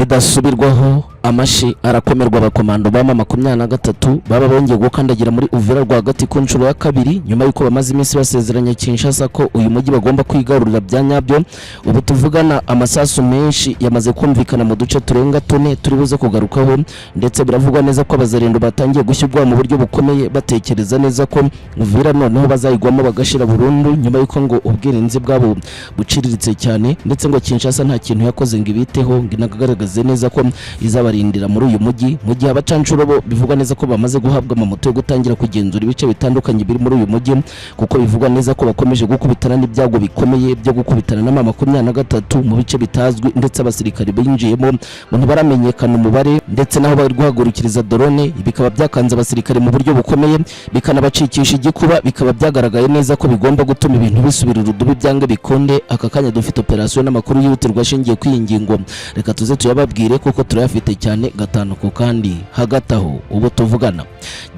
bidasubirwaho amashi arakomerwa abakomando bama 23 baba bongeye gukandagira muri Uvira rwagati ku nshuro ya kabiri nyuma yuko bamaze iminsi basezeranya Kinshasa ko uyu mujyi bagomba kwigarurira bya nyabyo. Ubu tuvugana amasasu menshi yamaze kumvikana mu duce turenga 4 turi buze kugarukaho, ndetse biravugwa neza ko abazarendo batangiye gushyirwa mu buryo bukomeye batekereza neza ko Uvira noneho bazayigwamo bagashira burundu nyuma yuko ngo ubwirinzi bwabo buciriritse cyane, ndetse ngo Kinshasa nta kintu yakoze ngo ibiteho nginagaragaze neza ko izabarindira muri uyu mujyi. Mu gihe abacanshuro bo bivugwa neza ko bamaze guhabwa amamoto yo gutangira kugenzura ibice bitandukanye biri muri uyu mujyi, kuko bivugwa neza ko bakomeje gukubitana n'ibyago bikomeye byo gukubitana na 23 mu bice bitazwi, ndetse abasirikare binjiyemomuntu baramenyekana umubare, ndetse naho bari guhagurukiriza drone bikaba byakanze abasirikare mu buryo bukomeye bikanabacikisha igikuba. Bikaba byagaragaye neza ko bigomba gutuma ibintu bisubira urudubi byange bikonde. Aka kanya dufite operation n'amakuru yihutirwa ashingiye kwiyingingo, reka tuze tuyababwire kuko turayafite cyane gatanu ko kandi hagataho. Ubu tuvugana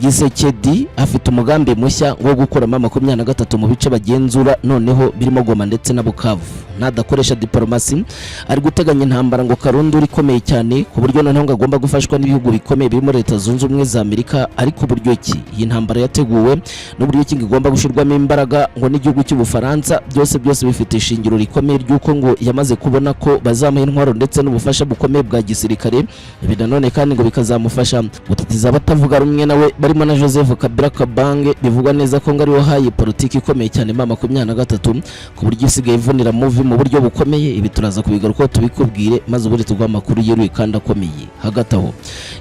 Gisekedi afite umugambi mushya wo gukoramo 23 mu bice bagenzura noneho birimo Goma ndetse na Bukavu. Nadakoresha diplomasi ari guteganya intambara ngo Karundi uri komeye cyane ku buryo noneho ngagomba gufashwa n'ibihugu bikomeye birimo Leta Zunze Ubumwe za Amerika. Ariko buryo ki iyi ntambara yateguwe n'uburyo ki igomba gushirwamo imbaraga ngo n'igihugu cy'Ubufaransa byose bifite ishingiro rikomeye ry'uko ngo yamaze kubona ko bazamuha intwaro ndetse n'ubufasha bukomeye bwa gisirikare. Ibi nanone kandi ngo bikazamufasha gutitiza abatavuga rumwe nawe barimo na Joseph Kabila Kabange. Bivugwa neza ko ngari wahaye politiki ikomeye cyane 23 ku buryo isigaye ivunira muvi mu buryo bukomeye. Ibi turaza kubigaruka tubikubwire maze uburi tugwa amakuru yeruye kandi akomeye. Hagataho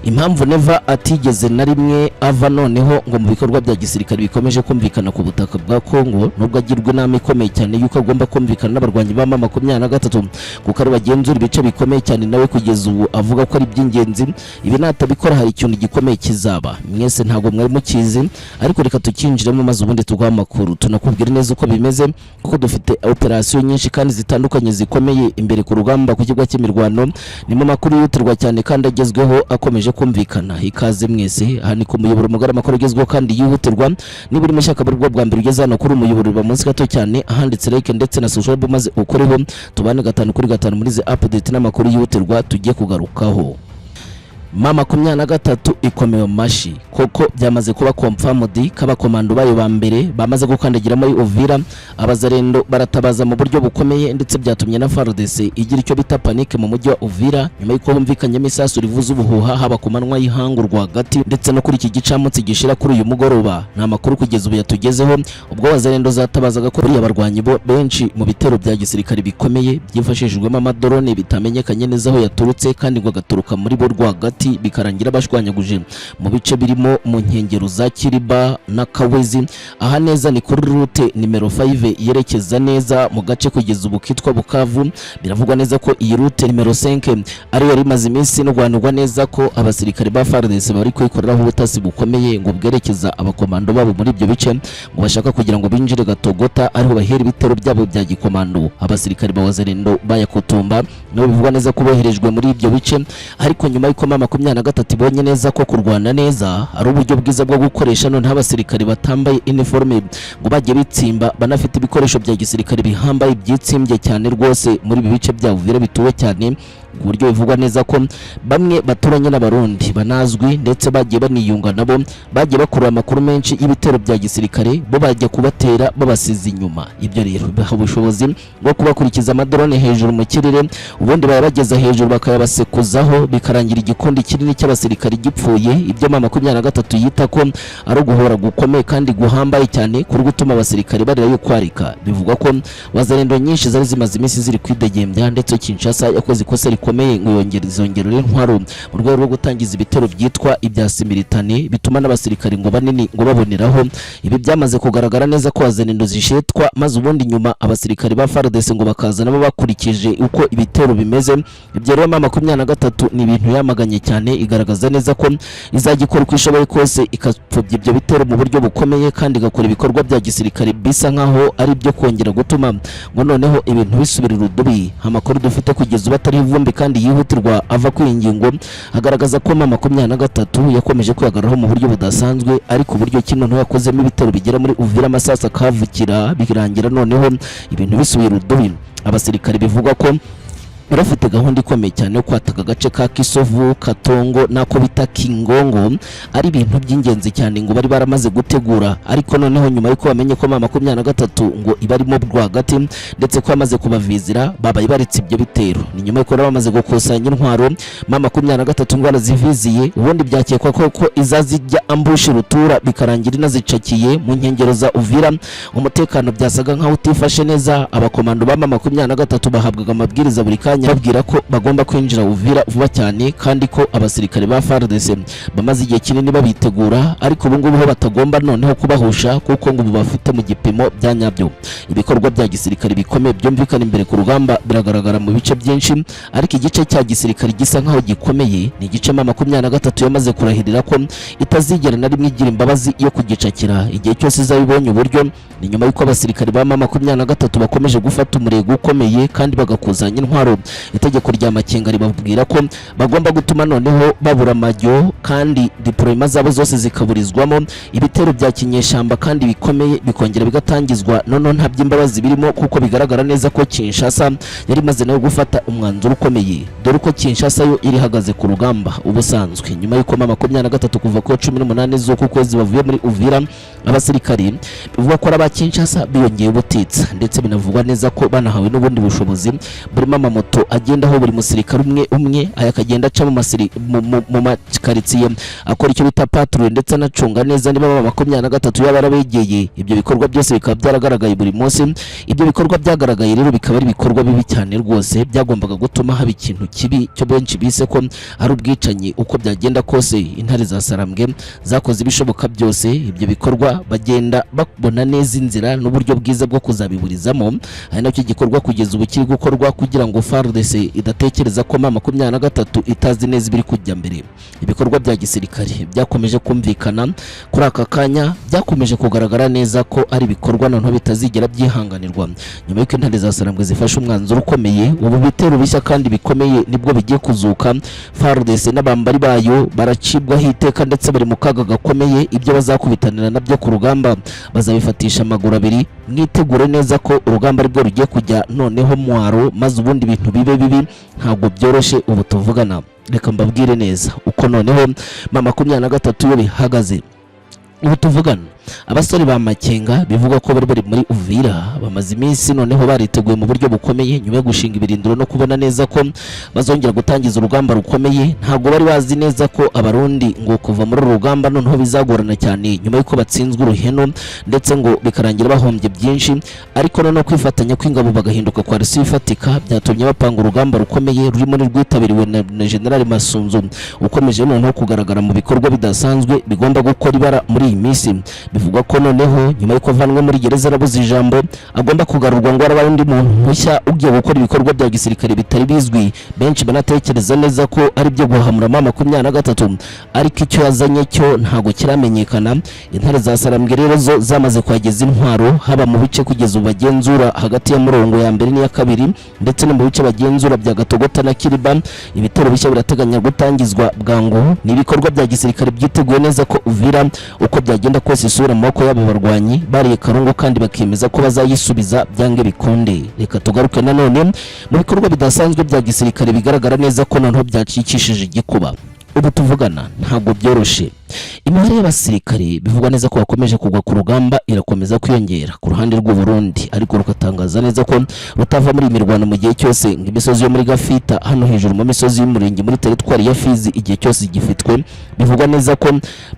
impamvu Neva atigeze na rimwe ava noneho ngo mu bikorwa bya gisirikare bikomeje kumvikana ku butaka bwa Kongo, nubwo agirwa inama ikomeye cyane yuko agomba kumvikana n'abarwanyi ba 23 kuko ari bagenzura ibice bikomeye cyane, nawe kugeza ubu avuga ko ari by'ingenzi. Ibi natabikora hari ikintu gikomeye kizaba. Mwese ntago mwari mukizi, ariko reka tukinjiremo maze ubundi tugwa amakuru tunakubwira neza uko bimeze, kuko dufite operation nyinshi kandi zitandukanye zikomeye imbere ku rugamba ku kigo cy'imirwano. Ni mu makuru yihutirwa cyane kandi agezweho akomeje kumvikana. Ikaze mwese, aha ni ku muyoboro mugara makuru agezweho kandi yihutirwa. Niba uri mushyaka bwa mbere ugeze hano kuri umuyoboro ba munsi gato cyane ahanditse like ndetse na subscribe maze ukoreho tubane 5 kuri 5 muri ze update n'amakuru yihutirwa tugiye kugarukaho. 23 ikomeye mashi koko byamaze kuba confirmed k'abakomando bayo ba mbere bamaze gukandagira muri Uvira. Abazarendo baratabaza mu buryo bukomeye, ndetse byatumye na FARDC igira icyo bita panique mu mujyi wa Uvira nyuma y'uko humvikanye imisasu rivuza ubuhuha haba ku manwa y'Ihangu rwagati ndetse no kuri iki gicamunsi gishira kuri uyu mugoroba. Nta makuru kugeza ubu yatugezeho, ubwo abazarendo zatabazaga ko buri abarwanyi bo benshi mu bitero bya gisirikare bikomeye byifashishijwemo amadrone bitamenyekanye neza aho yaturutse, kandi ngo agaturuka muri bo rwagati bikarangira bashwanyaguje mu bice birimo mu nkengero za Kiriba na Kawezi. Aha neza ni kuri route nimero 5 yerekeza neza mu gace kugeza ubu kitwa Bukavu. Biravugwa neza ko iyi route nimero 5 ari yari maze iminsi no gwanirwa neza ko abasirikare ba FARDC bari kwikoreraho ubutasi bukomeye ngo bwerekeza abakomando babo muri ibyo bice ngo bashaka kugira ngo binjire Gatogota ariho bahera ibitero byabo bya gikomando. Abasirikare ba Wazalendo bayakutumba no bivugwa neza ko boherejwe muri ibyo bice, ariko nyuma y'uko 23 bonye neza ko kurwana neza ari uburyo bwiza bwo gukoresha none abasirikare batambaye uniforme ngo bajye bitsimba banafite ibikoresho bya gisirikare bihambaye byitsimbye cyane rwose muri ibi bice bya Uvira bituwe cyane, ku buryo bivugwa neza ko bamwe baturanye n'abarundi banazwi ndetse bagiye baniyunga nabo bagiye bakura amakuru menshi y'ibitero bya gisirikare bo bajya kubatera babasiza inyuma. Ibyo rero biha ubushobozi bwo kubakurikiza amadrone hejuru mu kirere, ubundi bayabageza hejuru bakayabasekuzaho bikarangira igikundi kinini cy'abasirikare gipfuye. Ibyo 23 yita ko ari uguhora gukomeye kandi guhambaye cyane kuri gutuma abasirikare barira yo kwarika. Bivugwa ko Wazalendo nyinshi zari zimaze iminsi ziri kwidegembya, ndetse Kinshasa yakoze ikosa rikomeye ngo yongerere intwaro mu rwego rwo gutangiza ibitero byitwa ibya similitane bituma n'abasirikare ngo banini ngo baboneraho. Ibi byamaze kugaragara neza ko Wazalendo zishetwa, maze ubundi nyuma abasirikare ba FARDC ngo bakaza nabo bakurikije uko ibitero bimeze. Ibyo rero 23 ni ibintu yamaganye cyane, igaragaza neza ko izagikora uko ishoboye kose ikapfubya ibyo bitero mu buryo bukomeye, kandi igakora ibikorwa bya gisirikare bisa nkaho ari byo kongera gutuma ngo noneho ibintu bisubira urudubi. Amakuru dufite kugeza batari ivumbi kandi yihutirwa ava ku ingingo agaragaza ko 23 yakomeje kwihagararaho mu buryo budasanzwe, ariko uburyo kino nto yakozemo ibitero bigera muri Uvira amasasa kavukira birangira noneho ibintu bisubira urudubi. Abasirikare bivugwa ko barafite gahunda ikomeye cyane yo kwataka agace ka Kisovu, Katongo nako bita Kingongo, ari ibintu by'ingenzi cyane ngo bari baramaze gutegura. Ariko noneho nyuma yuko bamenye ko M23 ngo ibarimo rwagati ndetse ko bamaze kubavizira, babaye baretse ibyo bitero. Ni nyuma yuko bamaze gukusanya intwaro M23 ngo baraziviziye, ubundi byakekwa ko izazijya ambushi rutura bikarangira inazicakiye mu nkengero za Uvira. Umutekano byasaga nkaho utifashe neza, abakomando ba M23 bahabwaga amabwiriza buri babwira ko bagomba kwinjira Uvira vuba cyane, kandi ko abasirikare ba FARDC bamaze igihe kinini babitegura, ariko ubu ngubu batagomba noneho kubahusha kuko ngo bafite mu gipimo bya nyabyo. Ibikorwa bya gisirikare bikomeye byumvikana imbere ku rugamba biragaragara mu bice byinshi, ariko igice cya gisirikare gisa nkaho gikomeye ni igice M23 yamaze kurahirira ko itazigera na rimwe igira imbabazi yo kugicakira igihe cyose izabibonye uburyo. Ni nyuma yuko abasirikare ba M23 bakomeje gufata umurego ukomeye kandi bagakuzanya intwaro. Itegeko rya Makenga ribabwira ko bagomba gutuma noneho babura amajyo kandi deployment zabo zose zikaburizwamo, ibitero bya kinyeshamba kandi bikomeye bikongera bigatangizwa. None nta by'imbabazi birimo kuko bigaragara neza ko Kinshasa yari maze nayo gufata umwanzuro ukomeye, dore ko Kinshasa yo iri hagaze ku rugamba ubusanzwe. Nyuma yuko M23 kuva ku 18 z'uku kwezi bavuye muri Uvira, abasirikari bivuga ko aba Kinshasa biyongeye ubutitsa, ndetse binavugwa neza ko banahawe n'ubundi bushobozi burimo amamoto agenda aho buri musirikare umwe ayakagenda aca mu makaritsiye akora icyo bita patrouille, ndetse anacunga neza niba M23 yabarabegeye. Ibyo bikorwa byose bikaba byaragaragaye buri munsi. Ibyo bikorwa byagaragaye rero bikaba ari ibikorwa bibi cyane rwose, byagombaga gutuma haba ikintu kibi cyo benshi bise ko ari ubwicanyi. Uko byagenda kose intare za Sarambwe zakoze ibishoboka byose, ibyo bikorwa bagenda babona neza inzira n'uburyo bwiza bwo kuzabiburizamo. Ari nacyo gikorwa kugeza ubu kiri gukorwa kugira ngo FARDC idatekereza ko M23 itazi neza ibiri kujya mbere. Ibikorwa bya gisirikare byakomeje kumvikana kuri aka kanya, byakomeje kugaragara neza ko ari ibikorwa noneho bitazigera byihanganirwa. Nyuma y'uko intare za Sarambwe zifashe umwanzuro ukomeye, ubu bitero bishya kandi bikomeye nibwo bigiye kuzuka. FARDC n'abambari bayo baracibwaho iteka ndetse bari mu kaga gakomeye. Ibyo bazakubitanira nabyo ku rugamba bazabifatisha amaguru abiri. Mwitegure neza ko urugamba rwo rugiye kujya noneho mwaro, maze ubundi ibintu bibe bibi. Ntabwo byoroshye ubu tuvugana. Reka mbabwire neza uko noneho M23 yo bihagaze ubu tuvugana. Abasore ba Makenga bivuga ko bari muri Uvira bamaze iminsi noneho bariteguye mu buryo bukomeye nyuma yo gushinga ibirindiro no kubona neza ko bazongera gutangiza urugamba rukomeye. Ntabwo bari bazi neza ko abarundi ngo kuva muri urugamba noneho bizagorana cyane nyuma yuko batsinzwe uruheno ndetse ngo bikarangira bahombye byinshi, ariko noneho kwifatanya kw'ingabo bagahinduka kwa risi ifatika byatumye bapanga urugamba rukomeye rurimo rwitabiriwe na General Masunzu ukomeje noneho kugaragara mu bikorwa bidasanzwe bigomba gukora ibara muri iyi minsi. Bivugwa ko noneho nyuma yuko vanwe muri gereza arabuze ijambo agomba kugarurwa ngo arabaye undi muntu mushya ugiye gukora ibikorwa bya gisirikare bitari bizwi. Benshi banatekereza neza ko ari byo guhamura M23, ariko icyo yazanye cyo ntago kiramenyekana. Intare za Sarambwe rero zo zamaze kwageza intwaro haba mu bice kugeza ubagenzura hagati ya murongo ya mbere n'iya kabiri, ndetse no mu bice bagenzura bya Gatogota na Kiriba. Ibitero bishya birateganya gutangizwa bwangu. Ni ibikorwa bya gisirikare byiteguye neza ko Uvira uko byagenda kose isura mu maboko y'abo barwanyi bariye Karongo kandi bakemeza ko bazayisubiza byange bikunde. Reka tugaruke nanone mu bikorwa bidasanzwe bya gisirikare bigaragara neza ko noneho byacikishije igikuba. Ubu tuvugana ntabwo byoroshe. Imibare y'abasirikare bivugwa neza ko bakomeje kugwa ku rugamba irakomeza kwiyongera ku ruhande rw'u Burundi, ariko rukatangaza neza ko rutava muri imirwano mu gihe cyose. Nk'imisozi yo muri Gafita hano hejuru mu misozi y'umurenge muri teritwari ya Fizi igihe cyose gifitwe. Bivugwa neza ko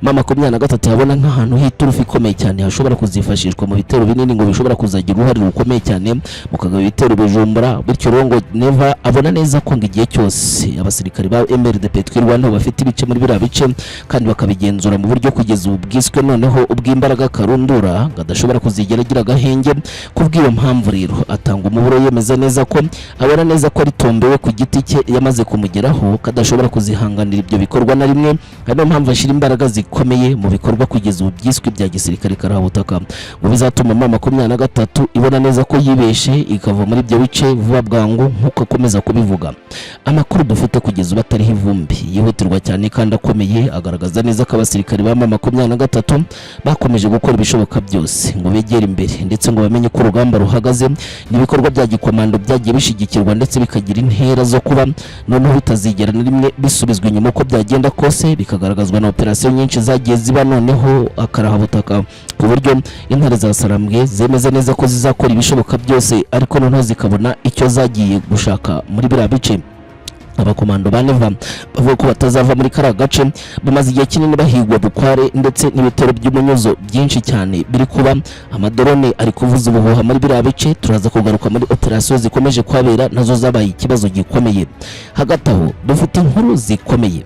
M23 yabona nk'ahantu h'iturufu ikomeye cyane hashobora kuzifashishwa mu bitero binini ngo bishobora kuzagira uruhare rukomeye cyane mu kagaba ibitero Bujumbura. Bityo rongo Neva abona neza ko igihe cyose abasirikare ba MRDP twirwanaho bafite ibice muri biriya bice kandi bakabigenzura mu buryo kugeza ubu bwiswe noneho ubw'imbaraga karundura gadashobora kuzigera agira agahenge. Kubw'iyo mpamvu rero atanga umuburo yemeza neza ko abona neza ko ari tombewe ku giti cye yamaze kumugeraho kadashobora kuzihanganira ibyo bikorwa na rimwe. Hano mpamvu ashira imbaraga zikomeye mu bikorwa kugeza ubu byiswe bya gisirikare karabutaka ngo bizatuma M23 ibona neza ko yibeshe ikava muri ibyo bice vuba bwangu nkuko akomeza kubivuga. Amakuru dufite kugeza ubu atariho ivumbi yihutirwa cyane kandi akomeye agaragaza neza ko abasirikare ba M23 bakomeje gukora ibishoboka byose ngo begere imbere ndetse ngo bamenye ko urugamba ruhagaze n'ibikorwa bya gikomando byagiye bishigikirwa ndetse bikagira intera zo kuba noneho bitazigera na rimwe bisubizwa inyuma uko byagenda kose, bikagaragazwa na operasiyo nyinshi zagiye ziba noneho akarahabutaka ku buryo intare za Sarambwe zemeze neza ko zizakora ibishoboka byose ariko noneho zikabona icyo zagiye gushaka muri biriya bice. Abakomando ba Neva bavuga ko batazava muri kara gace, bamaze igihe kinini bahigwa bukware ndetse n'ibitero by'umunyuzo byinshi cyane biri kuba, amadorone ari kuvuza ubuhuha muri biriya bice. Turaza kugaruka muri operasiyo zikomeje kwabera nazo zabaye ikibazo gikomeye. Hagati aho dufite inkuru zikomeye,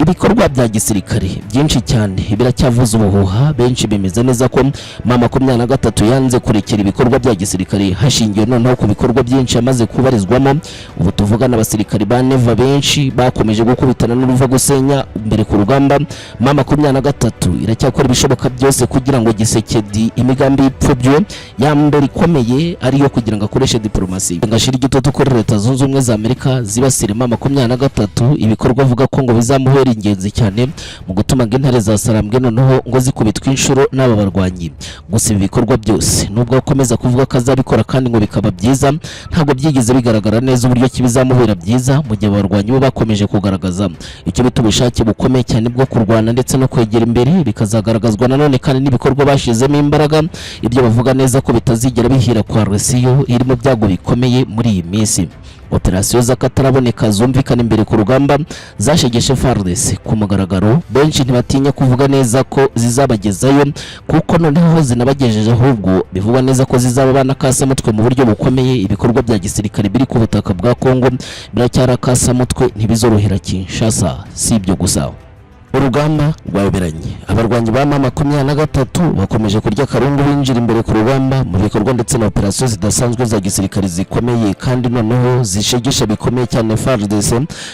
ibikorwa bya gisirikare byinshi cyane biracyavuza ubuhuha. Benshi bemeza neza ko M23 yanze kurekera ibikorwa bya gisirikare hashingiwe noneho ku bikorwa byinshi yamaze kubarizwamo. Ubu tuvugana abasirikare ba Neva benshi bakomeje gukubitana n'uruva gusenya imbere ku rugamba. M23 iracyakora ibishoboka byose kugira ngo Gisekedi imigambi y'ipfubyo ya mbere ikomeye ariyo kugira ngo akoreshe diplomasi ngashira igitutu kuri Leta Zunze Ubumwe za Amerika zibasire M23, ibikorwa avuga ko ngo bizamuhera ingenzi cyane mu gutuma intare za Sarambwe noneho ngo zikubitwa inshuro n'aba barwanyi. Gusa ibi bikorwa byose nubwo akomeza kuvuga ko azabikora kandi ngo bikaba byiza, ntabwo byigeze bigaragara neza uburyo kibizamuhera byiza mu gihe abarwanyi bo bakomeje kugaragaza icyo bita ubushake bukomeye cyane bwo kurwana ndetse no kwegera imbere, bikazagaragazwa nanone kandi n'ibikorwa bashizemo imbaraga. Ibyo bavuga neza ko bitazigera bihira kwa Resiyo iri mu byago bikomeye muri iyi minsi. Operasiyo z'akataraboneka zumvikana imbere ku rugamba zashegeshe FARDC ku mugaragaro. Benshi ntibatinya kuvuga neza ko zizabagezayo kuko noneho zinabagejeje, ahubwo bivugwa neza ko zizaba banakasa mutwe mu buryo bukomeye. Ibikorwa bya gisirikare biri ku butaka bwa Kongo biracyarakasa mutwe, ntibizorohera Kinshasa. Si ibyo gusa, urugamba rwayoberanye. Abarwanyi ba M23 bakomeje kurya karungu binjira imbere ku rugamba mu bikorwa ndetse na operasiyo zidasanzwe za gisirikare zikomeye kandi noneho zishegesha bikomeye cyane FARDC.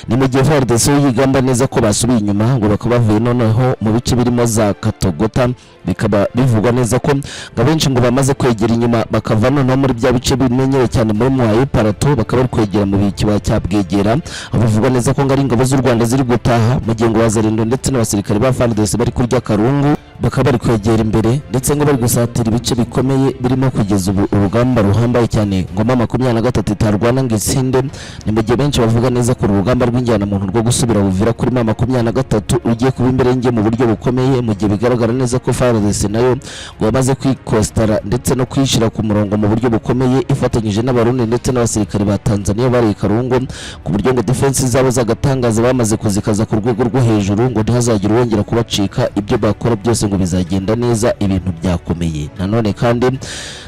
Ni mu gihe FARDC yigamba neza ko basubiye inyuma ngo bakaba bavuye noneho mu bice birimo za Katogota, bikaba bivugwa neza ko benshi ngo bamaze kwegera inyuma bakava noneho muri bya bice bimenyere cyane muri Mwayo Parato, bakaba bari kwegera mu bikibaya cya Bwegera. Bivugwa neza ko ngari ingabo z'u Rwanda ziri gutaha mu gihe ngo Wazalendo ndetse n'abasirikare ba FARDC bari kurya karungu, bakaba bari kwegera imbere ndetse ngo bari gusatira ibice bikomeye birimo kugeza ubu urugamba ruhambaye cyane ngo M23 itarwana ngo itsinde. Ni mu gihe benshi bavuga neza ko urugamba rw'injyana muntu rwo gusubira buvira kuri M23 ugiye kuba imbere ngiye mu buryo bukomeye, mu gihe bigaragara neza ko FARDC nayo ngo bamaze kwikostara ndetse no kwishira ku murongo mu buryo bukomeye ifatanyije n'abarundi ndetse n'abasirikare ba Tanzania bari karungu, ku buryo ngo defense zabo zagatangaza bamaze kuzikaza ku rwego rwo hejuru ngo ntihazagira wongera kubacika. Ibyo bakora byose ngo bizagenda neza, ibintu byakomeye. Nanone kandi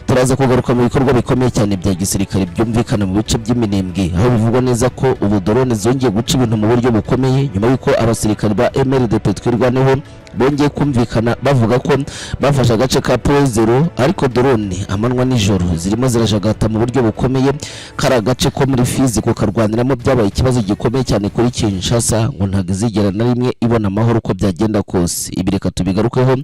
turaza kugaruka mu bikorwa bikomeye cyane bya gisirikare byumvikana mu bice by'iminembwe, aho bivugwa neza ko ubu drone zongeye guca ibintu mu buryo bukomeye nyuma y'uko abasirikare ba MLDP twirwaneho bongeye kumvikana bavuga ko bafashe agace ka Pozero, ariko drone amanwa nijoro zirimo zirajagata mu buryo bukomeye. Kara gace ko muri Fizi ko karwaniramo byabaye ikibazo gikomeye cyane kuri Kinshasa, ngo ntago izigera na rimwe ibona amahoro uko byagenda kose. Ibi reka tubigarukeho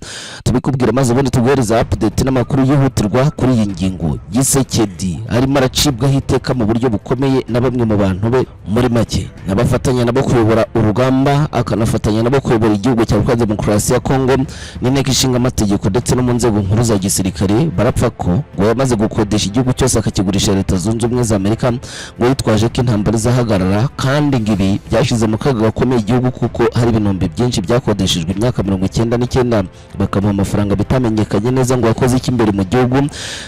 tubikubwira maze ubundi tuguhereza update n'amakuru yihutirwa kuri iyi ngingo. Gisekedi arimo aracibwaho iteka mu buryo bukomeye na bamwe mu bantu be, muri make nabafatanya nabo kuyobora urugamba, akanafatanya nabo kuyobora igihugu cya Demokarasi ya Kongo n'inteko ishinga amategeko ndetse no mu nzego nkuru za gisirikare. Barapfa ko ngo yamaze gukodesha igihugu cyose akakigurisha Leta Zunze Ubumwe za Amerika ngo yitwaje ko intambara izahagarara, kandi ngibi byashize mu kaga gakomeye igihugu kuko hari ibinombe byinshi byakodeshejwe imyaka 99 bakamuha amafaranga bitamenyekanye neza ngo yakoze iki imbere mu gihugu,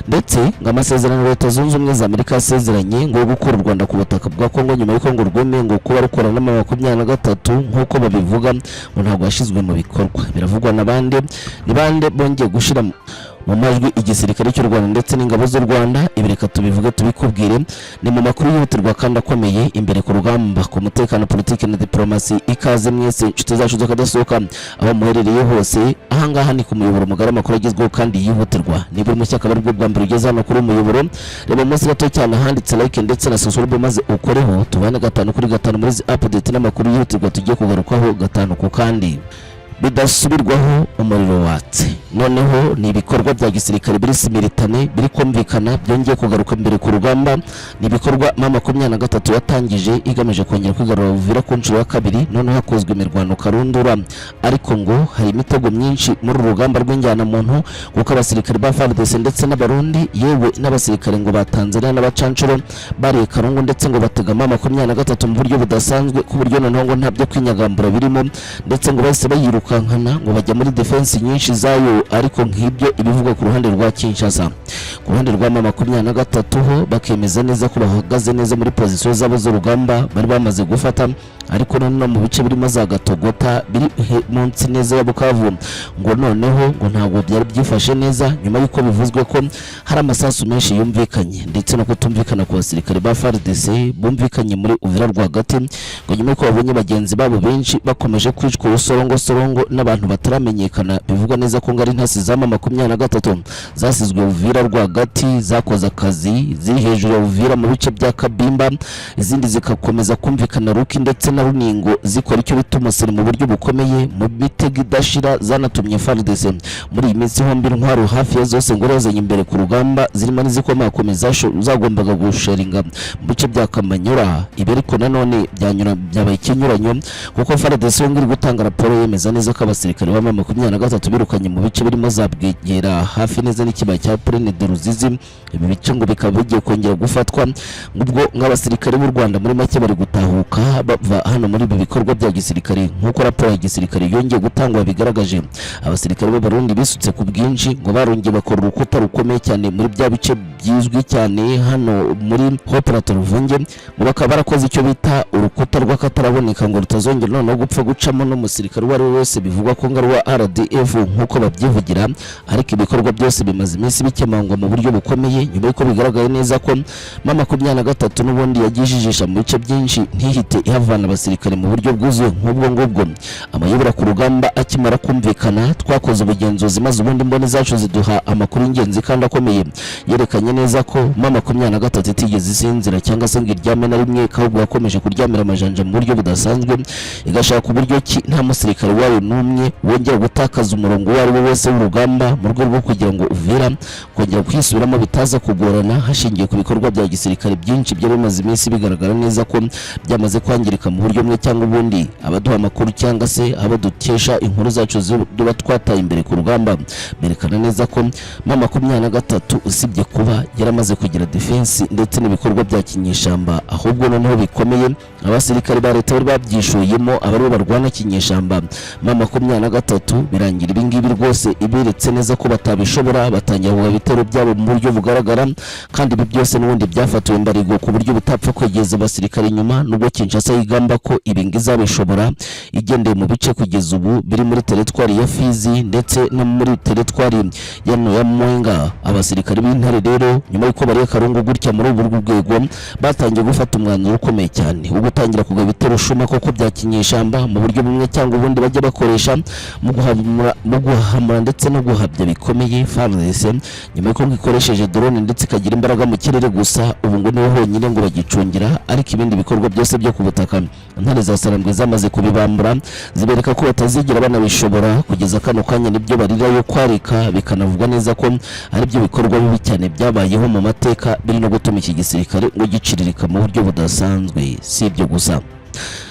ndetse ngo amasezerano Leta Zunze Ubumwe za Amerika yasezeranye ngo gukura u Rwanda ku butaka bwa Kongo nyuma y'uko ngo rwemeye ngo kuba rukorana na M23 nk'uko babivuga ngo ntabwo yashizwe mu bikorwa. Biravugwa n'abandi ni bande bongeye gushira mu majwi igisirikare cy'u Rwanda ndetse n'ingabo z'u Rwanda. Ibi reka tubivuge tubikubwire, ni mu makuru yihutirwa kandi akomeye imbere ku rugamba ku mutekano, politiki na diplomasi. Ikaze mwese inshuti zacu z'akadasohoka aho muherereye hose. Ahangaha ni ku muyoboro mugari amakuru agezweho kandi yihutirwa. Niba uri mu cyaka bari bwo bwa mbere ugeze hano kuri umuyoboro, reba munsi gato cyane handitse like ndetse na subscribe maze ukoreho tubane 5 kuri 5 muri update n'amakuru yihutirwa tugiye kugarukaho 5 ku kandi. bidasubirwaho umuriro watse. Noneho ni ibikorwa bya gisirikare biri similitane biri kumvikana byongeye kugaruka mbere ku rugamba. Ni ibikorwa M23 yatangije igamije kongera kwigarura Uvira ku nshuro ya kabiri, noneho hakozwe imirwano karundura. Ariko ngo hari imitego myinshi muri urugamba rw'injyana muntu, kuko abasirikare ba FARDC ndetse n'abarundi yewe n'abasirikare ngo batanzania n'abacancuro bari Karungu ndetse ngo batega M23 mu buryo budasanzwe, ku buryo noneho ngo ntabyo kwinyagambura birimo, ndetse ngo bahise bayirukankana ngo bajya muri defense nyinshi zayo. Ariko nk'ibyo ibivugwa ku ruhande rwa Kinshasa, ku ruhande rwa M23 ho bakemeza neza ko bahagaze neza muri position zabo z'urugamba bari bamaze gufata. Ariko noneho mu bice birimo za Gatogota biri munsi neza ya Bukavu ngo noneho ngo ntabwo byari byifashe neza, nyuma y'uko bivuzwe ko hari amasasu menshi yumvikanye ndetse no kutumvikana ku basirikare ba FARDC bumvikanye muri Uvira rwagati, ngo nyuma y'uko babonye bagenzi babo benshi bakomeje kwicwa usorongo n'abantu bataramenyekana. Bivuga neza ko ngari ntasi za M23 zasizwe Uvira rwagati, zakoze akazi ziri hejuru ya Uvira mu bice bya Kabimba, izindi zikakomeza kumvikana Ruki ndetse na Runingo zikora icyo bita umusiri mu buryo bukomeye mu mitego idashira. Zanatumye FARDC muri iyi minsi hombi intwaro hafi ya zose ngo razanye imbere ku rugamba, zirimo n'izikomakomeza zagombaga gusharinga mu bice bya Kamanyura. Ibi ariko nanone byabaye ikinyuranyo, kuko FARDC yongera gutanga raporo yemeza neza ko abasirikare ba M23 birukanye mu bice birimo za Bwegera hafi neza n'ikibaya cya Plaine de Ruzizi. Ibi bice ngo bikaba bigiye kongera gufatwa, ngubwo nk'abasirikare b'u Rwanda muri make bari gutahuka bava hano muri ibi bikorwa bya gisirikare. Nk'uko raporo ya gisirikare yongeye gutangwa bigaragaje, abasirikare b'Abarundi bisutse ku bwinshi ngo barongeye bakora urukuta rukomeye cyane muri bya bice byizwi cyane hano muri Hoprato Ruvunge, ngo bakaba barakoze icyo bita urukuta rw'akataraboneka ngo rutazongera noneho gupfa gucamo n'umusirikare uwo ari we wese. Bivugwa ko ngarwa RDF nk'uko babyivugira, ariko ibikorwa byose bimaze iminsi bikemangwa mu buryo bukomeye, nyuma y'uko bigaragaye neza ko M23 n'ubundi yagijijisha mu bice byinshi ntihite ihavana abasirikare mu buryo bwuzuye nk'ubwo ngubwo. Amayobora ku rugamba akimara kumvikana, twakoze ubugenzuzi maze ubundi mboni zacu ziduha amakuru y'ingenzi kandi akomeye yerekanye neza ko M23 itigeze isinzira cyangwa se ngo iryame na rimwe, ahubwo yakomeje kuryamira amajanja mu buryo budasanzwe, igashaka uburyo ki nta musirikare wayo n'umwe wongera gutakaza umurongo uwo ari we wese w'urugamba, mu rwego rwo kugira ngo Uvira kongera kwisubiramo bitaza kugorana, hashingiye ku bikorwa bya gisirikare byinshi byari bimaze iminsi bigaragara neza ko byamaze kwangirika mu buryo bumwe cyangwa ubundi. Abaduha amakuru cyangwa se abo dukesha inkuru zacu duba twataye imbere ku rugamba berekana neza ko M23 usibye kuba yaramaze kugira defense ndetse n'ibikorwa bya kinyeshamba, ahubwo noneho bikomeye abasirikare ba leta bari babyishuyemo abari barwana kinyeshamba. M23 birangira ibingibi rwose ibiretse neza ko batabishobora, batangira kuba bitero byabo mu buryo bugaragara, kandi ibi byose n'ubundi byafatiwe imbarigo ku buryo bitapfa kwegeza abasirikare inyuma, nubwo Kinshasa yigamba ko ibingi zabishobora igendeye mu bice kugeza ubu biri muri teritwari ya Fizi ndetse no muri teritwari ya Mwenga. Abasirikare b'intare rero nyuma y'uko bari Karungu gutya muri ubu rwego batangiye gufata umwanzuro ukomeye cyane wo gutangira kugaba ibitero shuma koko bya kinyeshamba mu buryo bumwe cyangwa ubundi bajya bakoresha mu guhamura ndetse no guhabya bikomeye FARDC, nyuma y'uko ikoresheje drone ndetse ikagira imbaraga mu kirere gusa. Ubu ngo niho honyine ngo bagicungira, ariko ibindi bikorwa byose byo ku butaka intare za Sarambwe zamaze kubibambura, zibereka ko batazigira banabishobora. Kugeza kano kanya nibyo barira yo kwarika, bikanavuga neza ko ari byo bikorwa bibi cyane byabayeho mu mateka, biri no gutuma iki gisirikare ngo giciririka mu buryo budasanzwe. Si ibyo gusa,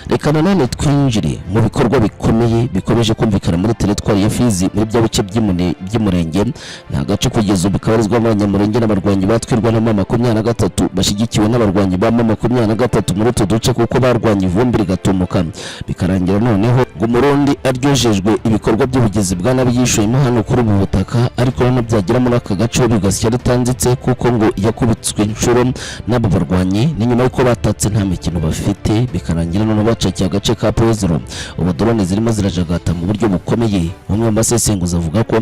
reka nanone twinjire mu bikorwa bikomeye bikomeje kumvikana muri teritwari ya Fizi muri bya bice by'umurenge. Nta gace kugeza ubu kabarizwamo abanyamurenge n'abarwanyi batwirwa na M23 bashyigikiwe n'abarwanyi ba M23 muri utu duce, kuko barwanya ivumbi rigatumuka bikarangira noneho ngo Umurundi aryojejwe ibikorwa by'ubugizi bwa nabi yishoyemo hano kuri ubu butaka. Ariko none byagera muri aka gace bigasya ritanzitse, kuko ngo yakubitswe inshuro n'abo barwanyi ni nyuma y'uko batatse nta mikino bafite, bikarangira none bacakiye agace ka Pozero. Ubu drone zirimo zirajagata mu buryo bukomeye. Umwe mu basesenguzi avuga ko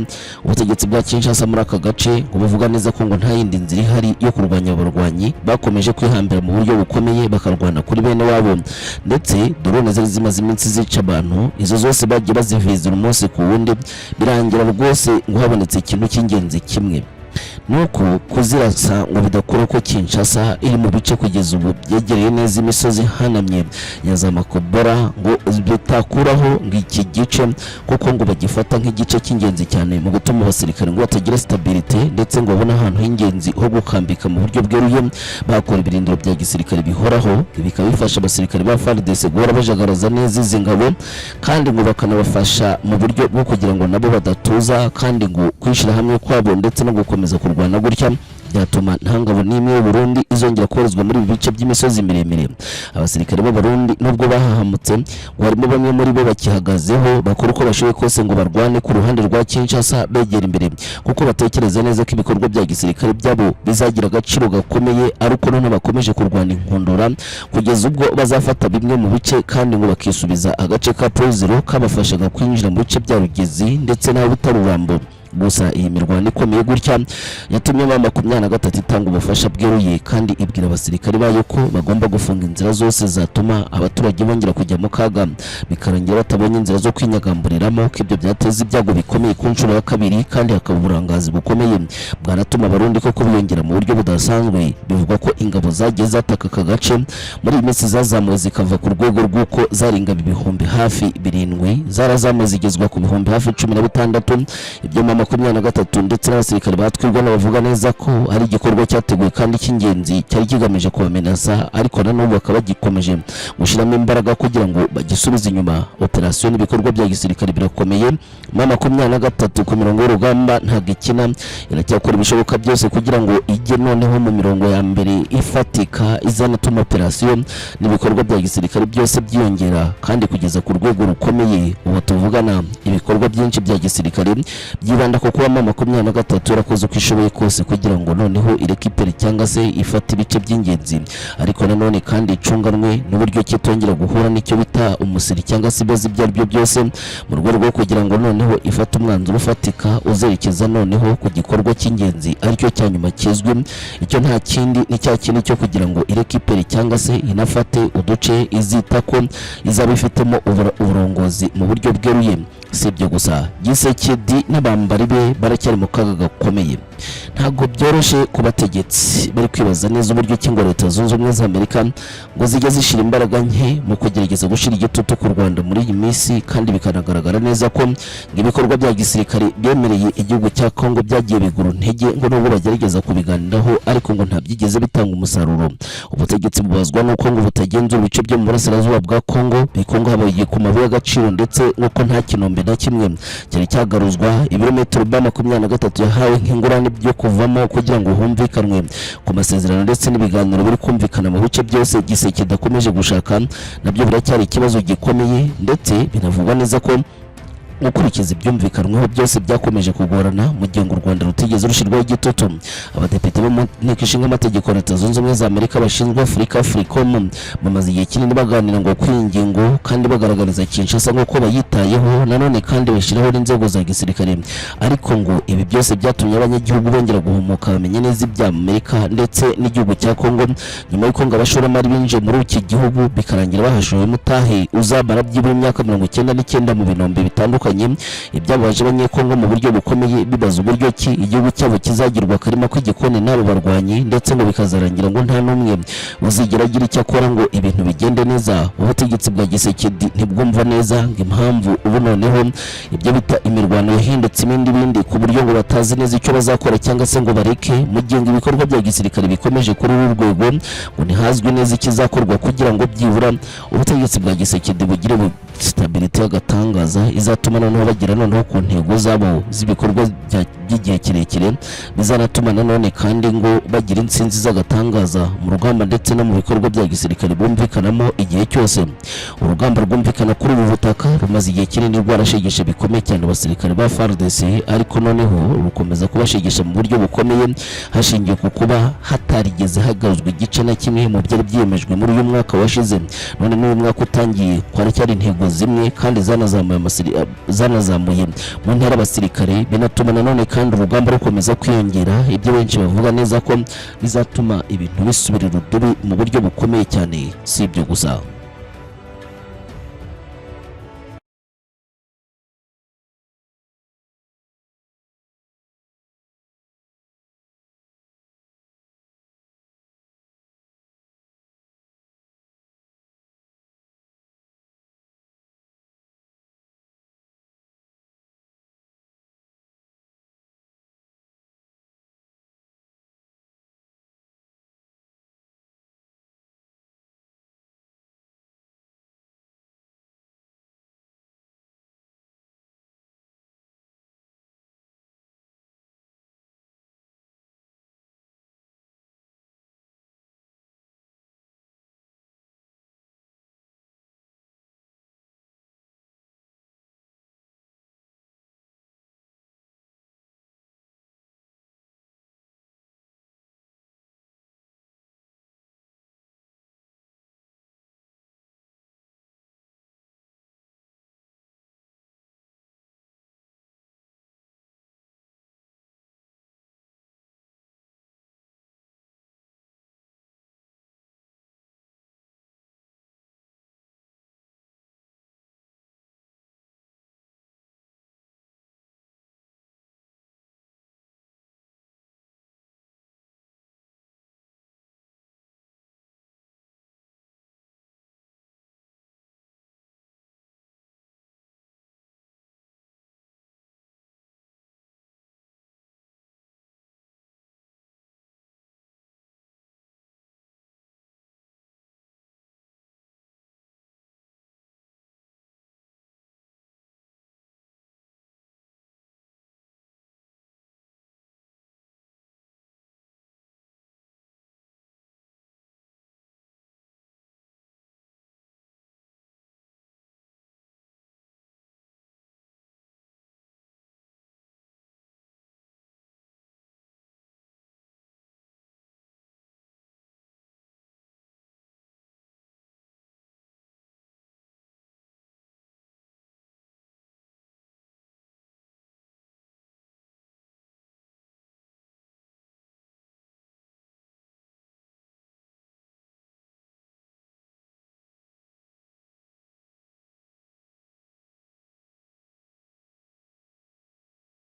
ubutegetsi bwa Kinshasa muri aka gace ngo buvuga neza ko ngo nta yindi nzira ihari yo kurwanya abarwanyi, bakomeje kwihambira mu buryo bukomeye bakarwana kuri bene wabo, ndetse drone zari zimaze iminsi zica abantu. Izo zose bagiye bazivizira umunsi ku wundi, birangira rwose ngo habonetse ikintu cy'ingenzi kimwe. nuko kuzirasa ngo bidakora ko Kinshasa iri mu bice kugeza ubu byegereye neza imisozi hanamye ya za Makobora ngo bitakuraho ngo iki gice kuko ngo bagifata nk'igice cy'ingenzi cyane mu gutuma abasirikare ngo batagira stability ndetse ngo babone ahantu h'ingenzi ho gukambika mu buryo bweruye bakora ibirindiro bya gisirikare bihoraho bikaba bifasha abasirikare ba FARDC guhora bajagaraza neza izi ngabo kandi ngo bakanabafasha mu buryo bwo kugira ngo nabo badatuza kandi ngo kwishira hamwe kwabo ndetse no gukomeza kurwana gutya byatuma nta ngabo n'imwe y'u Burundi izongera korezwa muri ibi bice by'imisozi miremire. Abasirikare b'u Burundi nubwo bahahamutse ngo harimo bamwe muri bo bakihagazeho bakora uko bashoboye kose ngo barwane ku ruhande rwa Kinshasa begera imbere kuko batekereza neza ko ibikorwa bya gisirikare byabo bizagira agaciro gakomeye ariko none bakomeje kurwana inkundura kugeza ubwo bazafata bimwe mu bice kandi ngo bakisubiza agace ka Prozero kabafashaga kwinjira mu bice bya Rugezi ndetse na Butarurambo. Gusa iyi mirwano ikomeye gutya yatumye mama 23 itanga ubufasha bweruye kandi ibwira abasirikare bayo ko bagomba gufunga inzira zose zatuma abaturage bongera kujya mu kaga bikarangira batabonye inzira zo kwinyagamburiramo ko ibyo byateza ibyago bikomeye ku nshuro ya kabiri kandi hakaba uburangazi bukomeye bwanatuma abarundi ko kubiyongera mu buryo budasanzwe. Bivugwa ko ingabo zagiye zataka aka gace muri iyi minsi zazamuwe zikava ku rwego rw'uko zaringa ibihumbi hafi 7 zarazamuwe zigezwa ku bihumbi hafi 16 ibyo 23 ndetse n'abasirikare batwirwa n'abavuga neza ko ari igikorwa cyateguwe kandi cy'ingenzi cyari kigamije kubamenasa ariko nanone bakaba gikomeje gushiramo imbaraga kugira ngo bagisubize inyuma. Operation n'ibikorwa bya gisirikare birakomeye. 23 ku mirongo y'urugamba ntabwo ikina iracyakora ibishoboka byose kugira ngo ijye noneho mu mirongo ya mbere ifatika izanatuma operation n'ibikorwa bya gisirikare byose byiyongera kandi kugeza ku rwego rukomeye. Ubu tuvugana ibikorwa byinshi bya gisirikare byibanda ko kuba 23 yarakoze uko ishoboye kose kugira ngo noneho irekipere cyangwa se ifata ibice by'ingenzi ariko nanone kandi icunganwe n'uburyo kitongera guhura n'icyo bita umusiri cyangwa se ibibazo ibyo aribyo byose mu rwego rwo kugira ngo noneho ifata umwanzuro ufatika uzerekeza noneho ku gikorwa cy'ingenzi aricyo cyanyuma kizwi. Icyo nta kindi ni cya kintu cyo kugira ngo irekipere cyangwa se inafate uduce izita ko izaba ifitemo uburongozi mu buryo bweruye. Si ibyo gusa Gisekedi n'abambari be baracyari mu kaga gakomeye. Ntago byoroshe kubategetsi bari kwibaza neza uburyo cy'ingo Leta Zunze Ubumwe za Amerika ngo zijya zishira imbaraga nke mu kugerageza gushira igitutu ku Rwanda muri iyi minsi kandi bikanagaragara neza ko ibikorwa bya gisirikare byemereye igihugu cya Kongo byagiye bigura intege ngo n'ubu bagerageza kubiganiraho ariko ngo ntabyigeze bitanga umusaruro. Ubutegetsi bubazwa nuko ngo butagenzura ibice byo mu burasirazuba bwa Kongo bikongo habaye ku mabuye y'agaciro ndetse nuko nta kinombe na kimwe cyari cyagaruzwa ibirometero 23 yahawe nk'ingurane byo kuvamo kugira ngo humvikanwe ku masezerano ndetse n'ibiganiro biri kumvikana mu bice byose Gisekedi akomeje gushaka nabyo biracyari ikibazo gikomeye ndetse binavugwa neza ko gukurikiza ibyumvikanweho byose byakomeje kugorana mu gihe u Rwanda rutigeze rushirwaho igitutu. Abadepite bo mu nteko ishinga amategeko Leta Zunze Ubumwe za Amerika bashinzwe Afurika Africom bamaze igihe kinini baganira ngo kwingingo kandi bagaragariza Kinshasa nk'uko bayitayeho nanone kandi bashyiraho n'inzego za gisirikare ariko ngo ibi byose byatumye abanyagihugu bongera guhumuka bamenye neza ibya Amerika ndetse n'igihugu cya Kongo nyuma y'uko ngo abashoramari binje muri iki gihugu bikarangira bahashoye mutahe uzamara byibura imyaka 99 mu binombe bitandukanye. Ibyabaje abanyekongo mu buryo bukomeye bibaza uburyo ki igihugu cyabo kizagirwa karima kw'igikoni n'abo barwanyi ndetse ngo bikazarangira ngo nta n'umwe uzigera agira icyo akora ngo ibintu bigende neza. Ubutegetsi bwa Gisekedi ntibwumva neza ngo impamvu ubu noneho ibyo bita imirwano yahindutse ibindi ku buryo ngo batazi neza icyo bazakora cyangwa se ngo bareke mu gihe ibikorwa bya gisirikare bikomeje kuri uru rwego ngo ntihazwi neza ikizakorwa kugira ngo byibura ubutegetsi bwa Gisekedi bugire stability y'agatangaza izatuma noneho bagira noneho ku ntego zabo z'ibikorwa by'igihe kirekire bizanatuma nanone kandi ngo bagira insinzi z'agatangaza mu rugamba ndetse no mu bikorwa bya gisirikare bumvikanamo igihe cyose. Urugamba rwumvikana kuri ubu butaka rumaze igihe kinini rwarashegeshe bikomeye cyane abasirikare ba FARDC ariko noneho rukomeza kubashegesha mu buryo bukomeye hashingiye ku kuba hatarigeze hagaruzwa igice na kimwe mu byari byemejwe muri uyu mwaka washize. None n'uyu mwaka utangiye kwaracyari intego zimwe kandi zanazamuye mu ntera abasirikare binatuma nanone kandi urugamba rukomeza kwiyongera ibyo benshi bavuga neza ko bizatuma ibintu bisubirira urudubi mu buryo bukomeye cyane. Si ibyo gusa